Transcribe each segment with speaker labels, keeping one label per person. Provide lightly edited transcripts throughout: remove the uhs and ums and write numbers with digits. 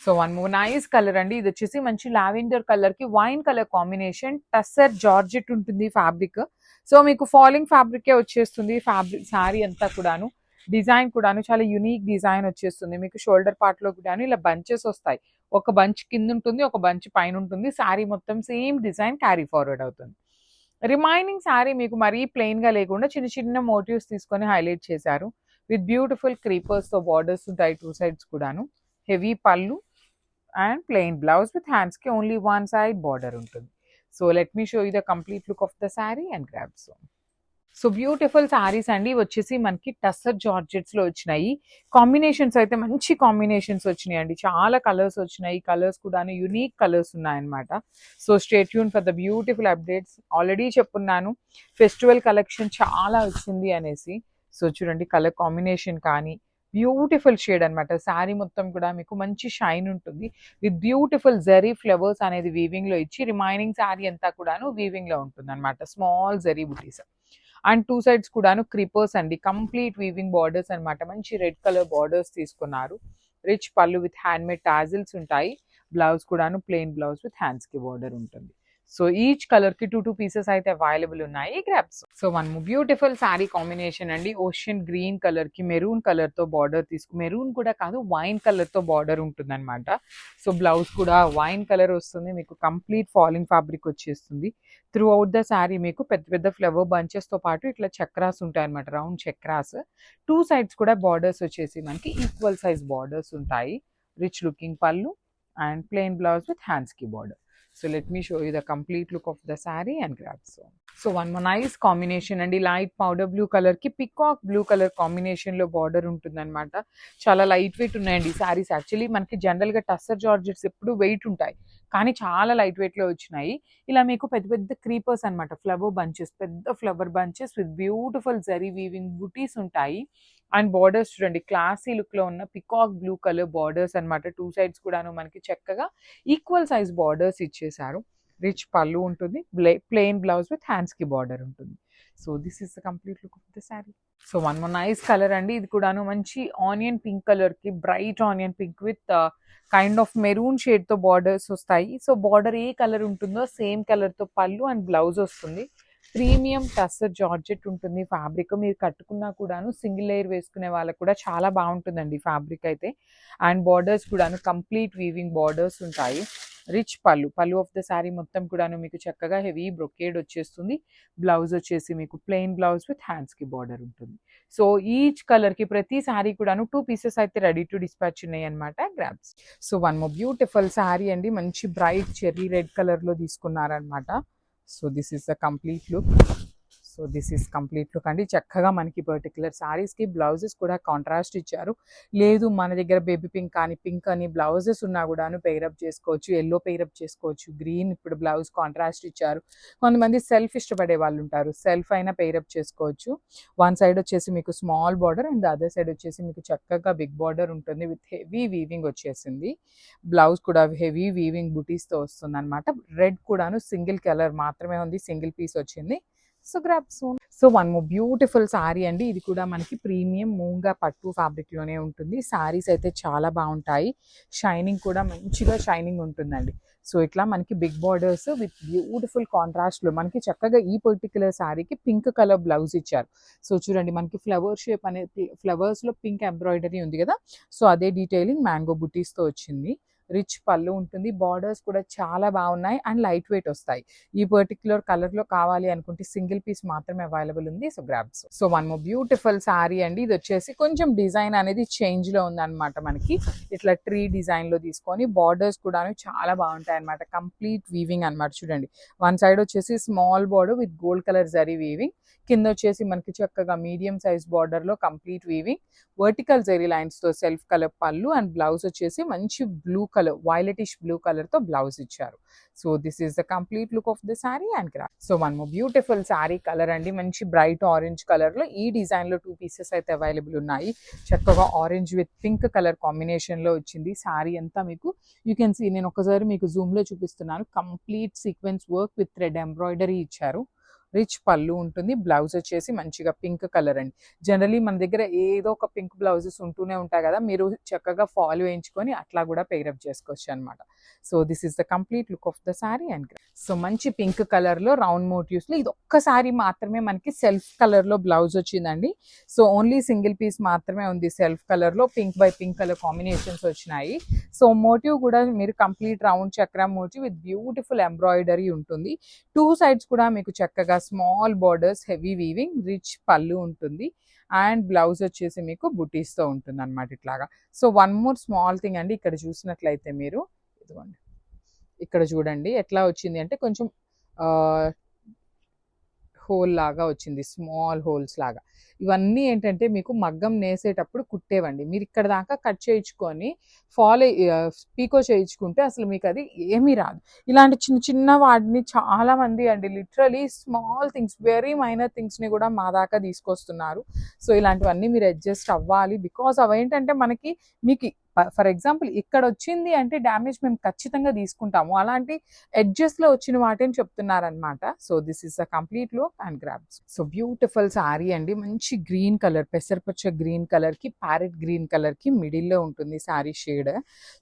Speaker 1: So one more nice colour అండి. ఇది వచ్చేసి మంచి లావెండర్ కలర్ కి wine colour combination. Tussar georgette ఉంటుంది ఫ్యాబ్రిక్. సో మీకు ఫాలింగ్ ఫ్యాబ్రికే వచ్చేస్తుంది. ఫ్యాబ్రిక్ శారీ అంతా కూడాను డిజైన్ కూడాను చాలా యూనిక్ డిజైన్ వచ్చేస్తుంది. మీకు షోల్డర్ పార్ట్ లో కూడాను ఇలా బంచెస్ వస్తాయి. ఒక బంచ్ కింద ఉంటుంది, ఒక బంచ్ పైన ఉంటుంది. శారీ మొత్తం సేమ్ డిజైన్ క్యారీ ఫార్వర్డ్ అవుతుంది. రిమైనింగ్ శారీ మీకు మరీ ప్లెయిన్ గా లేకుండా చిన్న చిన్న మోటివ్స్ తీసుకొని హైలైట్ చేశారు. విత్ బ్యూటిఫుల్ క్రీపర్స్ తో బార్డర్స్ ఉంటాయి టూ సైడ్స్ కూడాను. హెవీ పళ్ళు and plain blouse with hands కి ఓన్లీ వన్ సైడ్ బార్డర్ ఉంటుంది. So let me show you the complete look of the sari and grab so. So beautiful saris అండి. వచ్చేసి మనకి tussar georgettes లో వచ్చినాయి. కాంబినేషన్స్ అయితే మంచి కాంబినేషన్స్ వచ్చినాయి అండి. చాలా కలర్స్ వచ్చినాయి. కలర్స్ కూడా యూనిక్ కలర్స్ ఉన్నాయన్నమాట. So stay tune for the beautiful updates. Already చెప్పున్నాను ఫెస్టివల్ కలెక్షన్ చాలా వచ్చింది అనేసి. సో చూడండి కలర్ కాంబినేషన్ కానీ బ్యూటిఫుల్ షేడ్ అనమాట. శారీ మొత్తం కూడా మీకు మంచి షైన్ ఉంటుంది. విత్ బ్యూటిఫుల్ జరీ ఫ్లవర్స్ అనేది వీవింగ్ లో ఇచ్చి రిమైనింగ్ శారీ అంతా కూడాను వీవింగ్ లో ఉంటుంది అనమాట. Small zari buttis and two sides కూడాను క్రీపర్స్ అండి. కంప్లీట్ వీవింగ్ బార్డర్స్ అనమాట. మంచి రెడ్ కలర్ బార్డర్స్ తీసుకున్నారు. Rich pallu with hand made tassels ఉంటాయి. బ్లౌజ్ కూడాను ప్లెయిన్ బ్లౌజ్ విత్ హ్యాండ్స్ కి బార్డర్ ఉంటుంది. సో ఈచ్ కలర్ కి టూ పీసెస్ అయితే అవైలబుల్ ఉన్నాయి. Grabs. So one beautiful sari combination అండి. ఓషియన్ గ్రీన్ కలర్ కి మెరూన్ కలర్ తో బార్డర్ మెరూన్ కూడా కాదు వైన్ కలర్ తో బార్డర్ ఉంటుంది అనమాట. సో బ్లౌజ్ కూడా వైన్ కలర్ వస్తుంది. మీకు కంప్లీట్ ఫాలింగ్ ఫ్యాబ్రిక్ వచ్చేస్తుంది. త్రూ అవుట్ ద శారీ మీకు పెద్ద పెద్ద ఫ్లవర్ బంచెస్ తో పాటు ఇట్లా చక్రాస్ ఉంటాయి అనమాట. Round chakras. టూ సైడ్స్ కూడా బార్డర్స్ వచ్చేసి మనకి ఈక్వల్ సైజ్ బార్డర్స్ ఉంటాయి. రిచ్ లుకింగ్ పళ్ళు and plain blouse with hands కి border. So let me show you the complete look of the saree and grab so. So one more nice combination అండి. Light powder blue colour కి peacock blue colour combination లో border ఉంటుంది అనమాట. చాలా light weight ఉన్నాయండి saris. Actually మనకి general గా tussar georgettes ఎప్పుడు వెయిట్ ఉంటాయి, కానీ చాలా లైట్ వెయిట్ లో వచ్చినాయి. ఇలా మీకు పెద్ద పెద్ద క్రీపర్స్ అనమాట. ఫ్లవర్ బంచెస్, పెద్ద flower bunches with beautiful zari weaving బుటీస్ ఉంటాయి. అండ్ బార్డర్స్ చూడండి క్లాసీ లుక్ లో ఉన్న పికాక్ బ్లూ కలర్ బార్డర్స్ అనమాట. టూ సైడ్స్ కూడాను మనకి చక్కగా ఈక్వల్ సైజ్ బార్డర్స్ ఇచ్చేసారు. రిచ్ పళ్ళు ఉంటుంది. ప్లెయిన్ బ్లౌజ్ విత్ హ్యాండ్స్ కి బార్డర్ ఉంటుంది. So this is the complete look of the sari. So one more nice colour అండి. ఇది కూడాను మంచి ఆనియన్ పింక్ కలర్ కి bright onion pink with kind of maroon shade తో బార్డర్స్ వస్తాయి. సో బార్డర్ ఏ colour ఉంటుందో సేమ్ కలర్ తో పళ్ళు అండ్ బ్లౌజ్ వస్తుంది. ప్రీమియం టస్సర్ జార్జెట్ ఉంటుంది ఫ్యాబ్రిక్. మీరు కట్టుకున్నా కూడాను సింగిల్ లేయర్ వేసుకునే వాళ్ళకు కూడా చాలా బాగుంటుందండి ఫ్యాబ్రిక్ అయితే. అండ్ బార్డర్స్ కూడాను కంప్లీట్ వీవింగ్ బార్డర్స్ ఉంటాయి. రిచ్ పళ్ళు ఆఫ్ ద శారీ మొత్తం కూడాను మీకు చక్కగా హెవీ బ్రొకేడ్ వచ్చేస్తుంది. బ్లౌజ్ వచ్చేసి మీకు ప్లెయిన్ బ్లౌజ్ విత్ హ్యాండ్స్ కి బార్డర్ ఉంటుంది. సో ఈచ్ కలర్ కి ప్రతి శారీ కూడాను టూ పీసెస్ అయితే రెడీ టు డిస్పాచ్ ఉన్నాయి అనమాట. Grabs. So one more beautiful sari అండి. మంచి బ్రైట్ చెర్రీ రెడ్ కలర్ లో తీసుకున్నారనమాట. So this is the complete look. So this is complete look అండి. చక్కగా మనకి పర్టికులర్ శారీస్కి బ్లౌజెస్ కూడా కాంట్రాస్ట్ ఇచ్చారు. లేదు మన దగ్గర బేబీ పింక్ కానీ పింక్ అని బ్లౌజెస్ ఉన్నా కూడాను పెయిరప్ చేసుకోవచ్చు. ఎల్లో పెయిరప్ చేసుకోవచ్చు. గ్రీన్ ఇప్పుడు బ్లౌజ్ కాంట్రాస్ట్ ఇచ్చారు. కొంతమంది సెల్ఫ్ ఇష్టపడే వాళ్ళు ఉంటారు, సెల్ఫ్ అయినా పెయిరప్ చేసుకోవచ్చు. వన్ సైడ్ వచ్చేసి మీకు small border and other side వచ్చేసి మీకు చక్కగా బిగ్ బార్డర్ ఉంటుంది. విత్ హెవీ వీవింగ్ వచ్చేసింది. బ్లౌజ్ కూడా హెవీ వీవింగ్ బుటీస్తో వస్తుంది అనమాట. రెడ్ కూడాను సింగిల్ కలర్ మాత్రమే ఉంది, సింగిల్ పీస్ వచ్చింది. So grab soon. So one more beautiful sari అండి. ఇది కూడా మనకి ప్రీమియం మూంగా పట్టు ఫ్యాబ్రిక్ లోనే ఉంటుంది. శారీస్ అయితే చాలా బాగుంటాయి. షైనింగ్ కూడా మంచిగా షైనింగ్ ఉంటుందండి. సో ఇట్లా మనకి big borders with beautiful contrast లో మనకి చక్కగా ఈ పర్టికులర్ శారీకి పింక్ కలర్ బ్లౌజ్ ఇచ్చారు. సో చూడండి మనకి ఫ్లవర్ షేప్ అనే ఫ్లవర్స్ లో పింక్ ఎంబ్రాయిడరీ ఉంది కదా. సో అదే డీటెయిలింగ్ మ్యాంగో బుటీస్ తో వచ్చింది. రిచ్ పళ్ళు ఉంటుంది. బార్డర్స్ కూడా చాలా బాగున్నాయి అండ్ లైట్ వెయిట్ వస్తాయి. ఈ పర్టిక్యులర్ కలర్ లో కావాలి అనుకుంటే సింగిల్ పీస్ మాత్రమే అవైలబుల్ ఉంది. So grabs. So one more beautiful sari అండి. ఇది వచ్చేసి కొంచెం డిజైన్ అనేది చేంజ్ లో ఉంది అనమాట. మనకి ఇట్లా ట్రీ డిజైన్ లో తీసుకొని బార్డర్స్ కూడా చాలా బాగుంటాయి అనమాట. కంప్లీట్ వీవింగ్ అనమాట. చూడండి వన్ సైడ్ వచ్చేసి small border with gold colour zari weaving, కింద వచ్చేసి మనకి చక్కగా మీడియం సైజ్ బార్డర్ లో complete weaving, vertical zari lines తో సెల్ఫ్ కలర్ పళ్ళు అండ్ బ్లౌజ్ వచ్చేసి మంచి blue colour violetish blue colour తో బ్లౌజ్ ఇచ్చారు. So this is the complete look of the sari and craft. So one more beautiful sari colour అండి. మంచి bright orange colour లో ఈ డిజైన్ లో టూ పీసెస్ అయితే అవైలబుల్ ఉన్నాయి. చక్కగా orange with pink colour combination లో వచ్చింది శారీ అంతా. మీకు యూ కెన్ సీ, నేను ఒకసారి మీకు జూమ్ లో చూపిస్తున్నాను. Complete sequence work with thread embroidery ఇచ్చారు. రిచ్ పళ్ళు ఉంటుంది. బ్లౌజ్ వచ్చేసి మంచిగా పింక్ కలర్ అండి. జనరలీ మన దగ్గర ఏదో ఒక పింక్ బ్లౌజెస్ ఉంటూనే ఉంటాయి కదా, మీరు చక్కగా ఫాల్ వేయించుకొని అట్లా కూడా పేరప్ చేసుకోవచ్చు అనమాట. So this is the complete look of the sari and so మంచి పింక్ కలర్ లో రౌండ్ మోటివ్స్ లో ఇది ఒక్క శారీ మాత్రమే మనకి సెల్ఫ్ కలర్ లో బ్లౌజ్ వచ్చిందండి. సో ఓన్లీ సింగిల్ పీస్ మాత్రమే ఉంది సెల్ఫ్ కలర్ లో, pink by pink colour combinations వచ్చినాయి. సో మోటివ్ కూడా మీరు కంప్లీట్ రౌండ్ చక్రం మోటివ్ విత్ బ్యూటిఫుల్ ఎంబ్రాయిడరీ ఉంటుంది. టూ సైడ్స్ కూడా మీకు చక్కగా small borders, heavy weaving, rich పళ్ళు ఉంటుంది అండ్ బ్లౌజ్ వచ్చేసి మీకు బుటీస్ తో ఉంటుంది అనమాట ఇట్లాగా. So one more small thing అండి, ఇక్కడ చూసినట్లయితే మీరు ఇదిగోండి, ఇక్కడ చూడండి ఎట్లా వచ్చింది అంటే కొంచెం హోల్ లాగా వచ్చింది, స్మాల్ హోల్స్ లాగా. ఇవన్నీ ఏంటంటే మీకు మగ్గం నేసేటప్పుడు కుట్టేవండి. మీరు ఇక్కడ దాకా కట్ చేయించుకొని పీకో చేయించుకుంటే అసలు మీకు అది ఏమీ రాదు. ఇలాంటి చిన్న చిన్న వాటిని చాలా మంది అండి literally small things, very minor థింగ్స్ని కూడా మా దాకా తీసుకొస్తున్నారు. సో ఇలాంటివన్నీ మీరు అడ్జస్ట్ అవ్వాలి. బికాస్ అవేంటంటే మనకి మీకు ఫర్ ఎగ్జాంపుల్ ఇక్కడ వచ్చింది అంటే డ్యామేజ్ మేము ఖచ్చితంగా తీసుకుంటాము. అలాంటి ఎడ్జెస్ లో వచ్చిన వాటిని చెప్తున్నారనమాట. So this is the complete look and grabs. So beautiful sari అండి, మంచి గ్రీన్ కలర్, పెసరపచ్చ గ్రీన్ కలర్ కి ప్యారెట్ గ్రీన్ కలర్ కి మిడిల్ లో ఉంటుంది sari shade.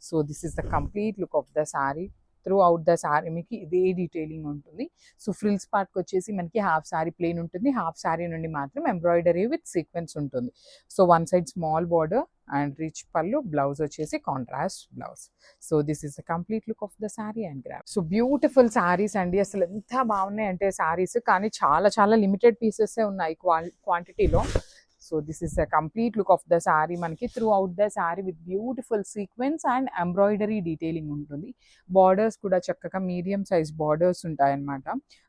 Speaker 1: So this is the complete look of the sari. Through out the sari మీకు ఇదే డీటెయిలింగ్ ఉంటుంది. So frills పార్ట్కి వచ్చేసి మనకి హాఫ్ శారీ ప్లెయిన్ ఉంటుంది, హాఫ్ శారీ నుండి మాత్రం ఎంబ్రాయిడరీ విత్ సీక్వెన్స్ ఉంటుంది. So one side small border and rich పళ్ళు, బ్లౌజ్ వచ్చేసి contrast blouse. So this is the complete look of the sari and grab. So beautiful saris అండి, అసలు ఎంత బాగున్నాయి అంటే శారీస్, కానీ చాలా చాలా లిమిటెడ్ పీసెస్ ఉన్నాయి క్వాంటిటీలో. So this is the complete look of the sari. మనకి throughout the sari with beautiful sequence and embroidery detailing ఉంటుంది. బార్డర్స్ కూడా చక్కగా మీడియం సైజ్ బార్డర్స్ ఉంటాయన్నమాట.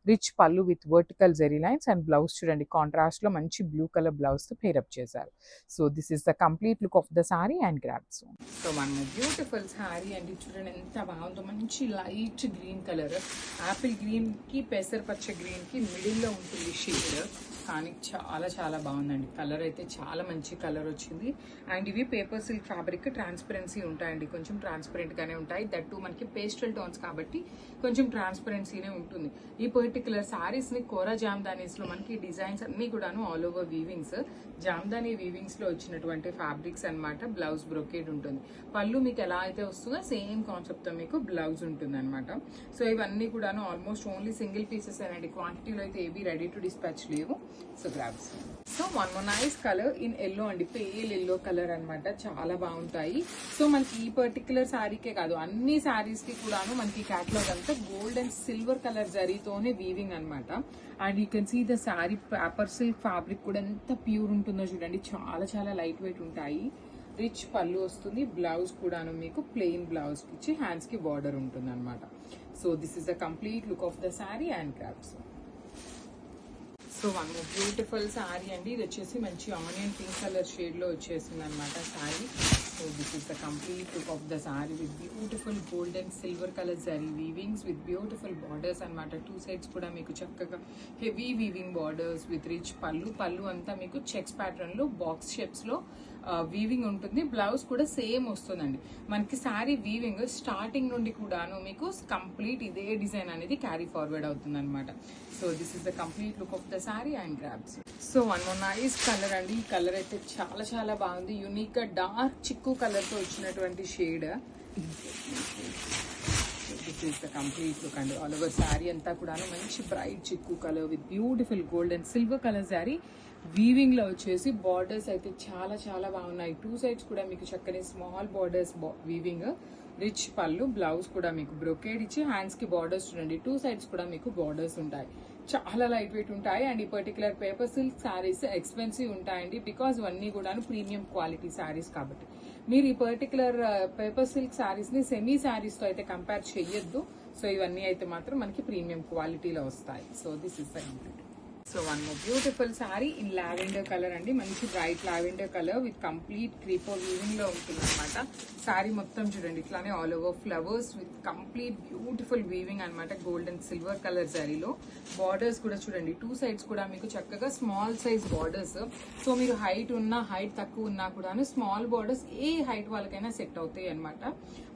Speaker 1: Rich pallu with vertical zari lines and blouse చూడండి కాంట్రాస్ట్ లో మంచి బ్లూ కలర్ బ్లౌజ్ తో pair up చేశారు. So this is the complete look of the sari and grabs. So మన బ్యూటిఫుల్ శారీ అండి, చూడండి ఎంత బాగుందో. మంచి light green colour, Apple green కి పెసరపచ్చ గ్రీన్ కి మిడిల్ లో ఉంటుంది షేడ్, కానీ చాలా చాలా బాగుందండి. కలర్ అయితే చాలా మంచి కలర్ వచ్చింది. అండ్ ఇవి పేపర్ సిల్క్ ఫ్యాబ్రిక్, ట్రాన్స్పరెన్సీ ఉంటాయండి, కొంచెం ట్రాన్స్పరెంట్ గానే ఉంటాయి. దట్టు మనకి పేస్టల్ టోన్స్ కాబట్టి కొంచెం ట్రాన్స్పరెన్సీనే ఉంటుంది. ఈ పర్టికులర్ సారీస్ ని కోరా జామ్దానీస్ లో మనకి డిజైన్స్ అన్ని కూడాను ఆల్ ఓవర్ వీవింగ్స్, జామ్దానీ వీవింగ్స్ లో వచ్చినటువంటి ఫ్యాబ్రిక్స్ అన్నమాట. బ్లౌజ్ బ్రొకేడ్ ఉంటుంది. పళ్ళు మీకు ఎలా అయితే వస్తుందో సేమ్ కాన్సెప్ట్ తో మీకు బ్లౌజ్ ఉంటుంది అనమాట. సో ఇవన్నీ కూడాను ఆల్మోస్ట్ ఓన్లీ సింగిల్ పీసెస్ అండి, క్వాంటిటీలో అయితే ఏవి రెడీ టు డిస్పాచ్ లేవు. So grabs. So one more nice colour in yellow అండి, పేల్ ఎల్లో కలర్ అనమాట, చాలా బాగుంటాయి. సో మనకి ఈ పర్టికులర్ శారీకే కాదు అన్ని శారీస్ కి కూడాను మనకి క్యాటలాగ్ అంతా గోల్డ్ అండ్ సిల్వర్ కలర్ జరీతోనే వీవింగ్ అనమాట. And you can see the sari paper silk fabric కూడా ఎంత ప్యూర్ ఉంటుందో చూడండి, చాలా చాలా లైట్ వెయిట్ ఉంటాయి. రిచ్ పళ్ళు వస్తుంది, బ్లౌజ్ కూడాను మీకు ప్లెయిన్ బ్లౌజ్ ఇచ్చి హ్యాండ్స్ కి బార్డర్ ఉంటుంది అనమాట. So this is the complete look of the sari and grabs. So one beautiful sari అండి, ఇది వచ్చేసి మంచి ఆనియన్ పింక్ కలర్ షేడ్ లో వచ్చేసింది అనమాట sari. So this is the complete look of the sari with beautiful gold and silver colour zari weavings with beautiful borders అనమాట. Two sides కూడా మీకు చక్కగా heavy weaving borders with rich pallu అంతా మీకు చెక్స్ ప్యాటర్న్ లో బాక్స్ షేప్స్ లో వీవింగ్ ఉంటుంది. బ్లౌజ్ కూడా సేమ్ వస్తుందండి. మనకి శారీ వీవింగ్ స్టార్టింగ్ నుండి కూడాను మీకు కంప్లీట్ ఇదే డిజైన్ అనేది క్యారీ ఫార్వర్డ్ అవుతుంది అనమాట. So this is the complete look of the sari and grabs. So one more nice colour అండి, ఈ కలర్ అయితే చాలా చాలా బాగుంది. యూనిక్ గా డార్క్ చిక్కు కలర్ తో వచ్చినటువంటి shade. This is the complete look అండి. ఆల్ ఓవర్ శారీ అంతా కూడాను మంచి బ్రైట్ చిక్కు colour with beautiful gold and silver colour sari. Weaving లో వచ్చేసి బార్డర్స్ అయితే చాలా చాలా బాగున్నాయి. టూ సైడ్స్ కూడా మీకు చక్కని స్మాల్ బార్డర్స్ వీవింగ్, రిచ్ పళ్ళు, బ్లౌజ్ కూడా మీకు బ్రొకేడ్ ఇచ్చి హ్యాండ్స్ కి బార్డర్స్ చూడండి. టూ సైడ్స్ కూడా మీకు బార్డర్స్ ఉంటాయి, చాలా లైట్ వెయిట్ ఉంటాయి. అండ్ ఈ particular paper silk saris expensive ఉంటాయండి, బికాజ్ ఇవన్నీ కూడా ప్రీమియం క్వాలిటీ శారీస్ కాబట్టి. మీరు ఈ పర్టికులర్ పేపర్ సిల్క్ శారీస్ ని సెమీ శారీస్ తో అయితే కంపేర్ చేయొద్దు. సో ఇవన్నీ అయితే మాత్రం మనకి ప్రీమియం క్వాలిటీలో వస్తాయి. So this is the complete. So one more beautiful sari in lavender colour అండి, మంచి bright lavender colour with complete creeper weaving లో ఉంటుంది అనమాట. శారీ మొత్తం చూడండి ఇట్లానే all over flowers with complete beautiful weaving అనమాట. గోల్డ్ అండ్ సిల్వర్ కలర్ శారీలో బార్డర్స్ కూడా చూడండి, టూ సైడ్స్ కూడా మీకు చక్కగా స్మాల్ సైజ్ బార్డర్స్. సో మీరు హైట్ ఉన్నా హైట్ తక్కువ ఉన్నా కూడా స్మాల్ బార్డర్స్ ఏ హైట్ వాళ్ళకైనా సెట్ అవుతాయి అనమాట.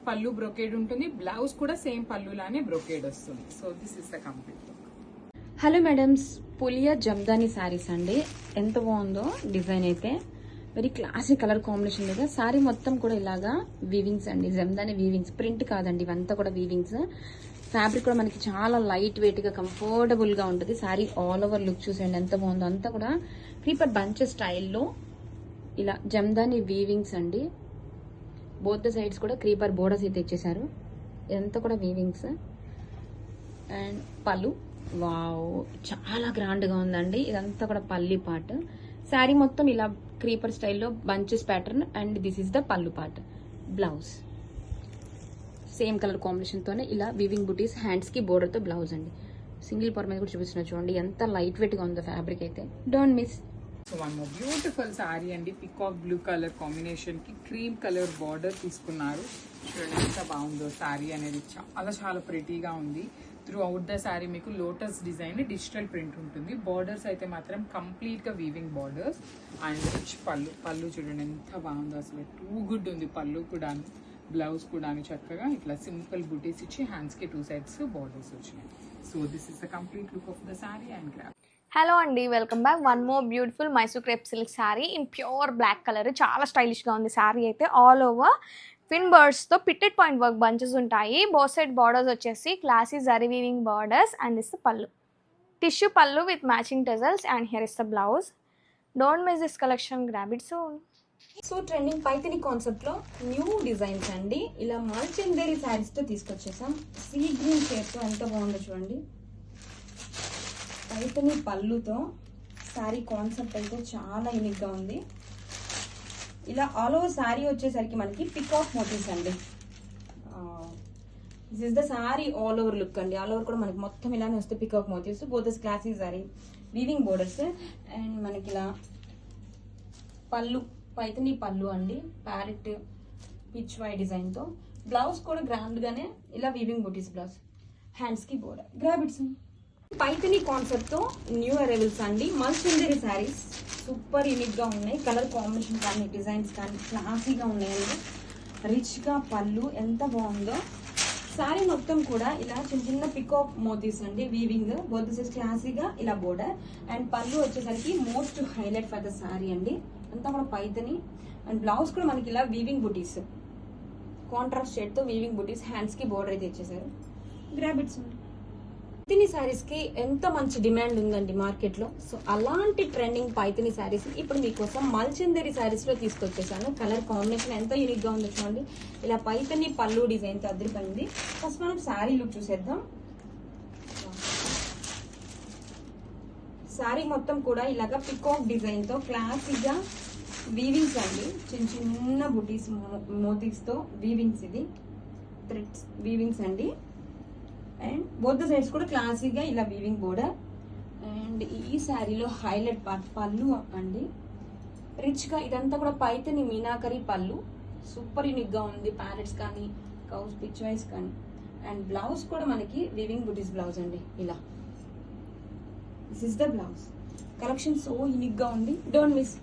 Speaker 1: పళ్ళు బ్రొకేడ్ ఉంటుంది, బ్లౌజ్ కూడా సేమ్ పళ్ళులానే బ్రొకేడ్ వస్తుంది. So this is the complete.
Speaker 2: Hello madams, Phulia Jamdani saris అండి. ఎంత బాగుందో డిజైన్ అయితే, వెరీ క్లాసిక్ కలర్ కాంబినేషన్ మీద శారీ మొత్తం కూడా ఇలాగా వీవింగ్స్ అండి. జమ్దాని వీవింగ్స్, ప్రింట్ కాదండి, ఇవంతా కూడా వీవింగ్స్. ఫ్యాబ్రిక్ కూడా మనకి చాలా లైట్ వెయిట్ గా కంఫర్టబుల్ గా ఉంటుంది. శారీ ఆల్ ఓవర్ లుక్ చూసేయండి ఎంత బాగుందో. అంతా కూడా క్రీపర్ బంచెస్ స్టైల్లో ఇలా జమ్దాని వీవింగ్స్ అండి. బోత్ ద సైడ్స్ కూడా క్రీపర్ బోర్డర్స్ అయితే ఇచ్చేసారు. ఇదంతా కూడా వీవింగ్స్. అండ్ పళ్ళు వావ్, చాలా గ్రాండ్గా ఉందండి. ఇదంతా కూడా పల్లి పార్ట్. శారీ మొత్తం ఇలా క్రీపర్ స్టైల్లో bunches pattern. And this is the పళ్ళు పార్ట్. బ్లౌజ్ సేమ్ కలర్ కాంబినేషన్తోనే ఇలా వీవింగ్ బుటీస్, హ్యాండ్స్కి బోర్డర్తో బ్లౌజ్ అండి. సింగిల్ పర్ మీద కూడా చూపిస్తున్నా చూడండి ఎంత లైట్ వెయిట్గా ఉందో ఫ్యాబ్రిక్ అయితే. Don't miss.
Speaker 1: So one more beautiful sari అండి. పికాక్ బ్లూ కలర్ కాంబినేషన్ కి క్రీమ్ కలర్ బార్డర్ తీసుకున్నారు. చూడండి ఎంత బాగుందో శారీ అనేది. చాలా చాలా ప్రిటీగా ఉంది. త్రూ అవుట్ ద శారీ మీకు లోటస్ డిజైన్ డిజిటల్ ప్రింట్ ఉంటుంది. బార్డర్స్ అయితే మాత్రం కంప్లీట్ గా వీవింగ్ బార్డర్స్. అండ్ రిచ్ పళ్ళు చూడండి ఎంత బాగుందో అసలు. టూ గుడ్ ఉంది పళ్ళు కూడా. బ్లౌజ్ కూడా చక్కగా ఇట్లా సింపుల్ బుటీస్ ఇచ్చి హ్యాండ్స్ కి 2 సైడ్స్ బార్డర్స్ వచ్చినాయి. So this is the complete look of the sari and craft.
Speaker 3: Hello అండి, welcome back. One more beautiful Mysore crepe silk sari in pure black colour. చాలా స్టైలిష్గా ఉంది శారీ అయితే. ఆల్ ఓవర్ ట్విన్ బర్డ్స్తో పిట్టెడ్ పాయింట్ వర్క్ బంచెస్ ఉంటాయి. Both side borders వచ్చేసి classy zari weaving borders. And this pallu, tissue pallu with matching tassels. And here is the blouse. Don't miss this collection, grab it soon.
Speaker 2: So trending Paithani concept లో new designs అండి. ఇలా మల్చందేరి శారీస్ తో తీసుకొచ్చేసాం. Sea green shade తో ఎంత బాగుందో చూడండి. Paithani పళ్ళుతో sari concept అయితే చాలా యూనిక్ గా ఉంది. ఇలా ఆల్ ఓవర్ శారీ వచ్చేసరికి మనకి పికాక్ మోటివ్స్ అండి. This is the sari all over look అండి. ఆల్ ఓవర్ కూడా మనకి మొత్తం ఇలానే వస్తాయి peacock motifs. Both classic sari weaving borders. And మనకి ఇలా పళ్ళు, పైథని పళ్ళు అండి. ప్యారెట్ పిచ్ వై డిజైన్ తో. బ్లౌజ్ కూడా గ్రాండ్ గానే ఇలా వీవింగ్ బూటీస్ బ్లౌజ్. హ్యాండ్స్ కి border. Grab it soon. Paithani concept తో న్యూ అరైవల్స్ అండి. మల్చందేరి శారీస్ సూపర్ యూనిక్ గా ఉన్నాయి. కలర్ కాంబినేషన్ కానీ డిజైన్స్ కానీ క్లాసీగా ఉన్నాయండి. రిచ్ గా పళ్ళు ఎంత బాగుందో. శారీ మొత్తం కూడా ఇలా చిన్న చిన్న పికాక్ మోతీస్ అండి వీవింగ్. బోత్ సైడ్స్ క్లాసీగా ఇలా బోర్డర్. అండ్ పళ్ళు వచ్చేసరికి most highlight for the sari అండి. అంతా కూడా పైథని. అండ్ బ్లౌజ్ కూడా మనకి ఇలా వీవింగ్ బుటీస్, కాంట్రాస్ట్ షేడ్ తో వీవింగ్ బుటీస్. హ్యాండ్స్ కి బోర్డర్ అయితే ఇచ్చేసారు. Grab it's. పైథని శారీస్ కి ఎంత మంచి డిమాండ్ ఉందండి మార్కెట్ లో. సో అలాంటి ట్రెండింగ్ పైథని శారీస్ ఇప్పుడు మీకోసం మల్చందేరి శారీస్ లో తీసుకొచ్చేసాను. కలర్ కాంబినేషన్ ఎంత యూనిక్ గా ఉందో చూడండి. ఇలా పైథని పళ్ళు డిజైన్ తో అదిరిపోయింది. ఫస్ట్ మనం శారీ లుక్ చూసేద్దాం. శారీ మొత్తం కూడా ఇలాగా పికాక్ డిజైన్ తో క్లాసిక్ గా వీవింగ్స్ అండి. చిన్న చిన్న బుటీస్ మోతీస్ తో వీవింగ్స్. ఇది థ్రెడ్స్ వీవింగ్స్ అండి. అండ్ బోత్ ద సైడ్స్ కూడా క్లాసీగా ఇలా వీవింగ్ బోర్డర్. అండ్ ఈ శారీలో హైలైట్ పార్ట్ పళ్ళు అండి. రిచ్ గా ఇదంతా కూడా పైథని మీనాకరి పళ్ళు. సూపర్ యూనిక్ గా ఉంది. ప్యారెట్స్ కానీ కౌస్ పిచ్ వైస్ కానీ. అండ్ బ్లౌజ్ కూడా మనకి వీవింగ్ బుటీస్ బ్లౌజ్ అండి. ఇలా this is the blouse. Collection so unique గా ఉంది. Don't miss.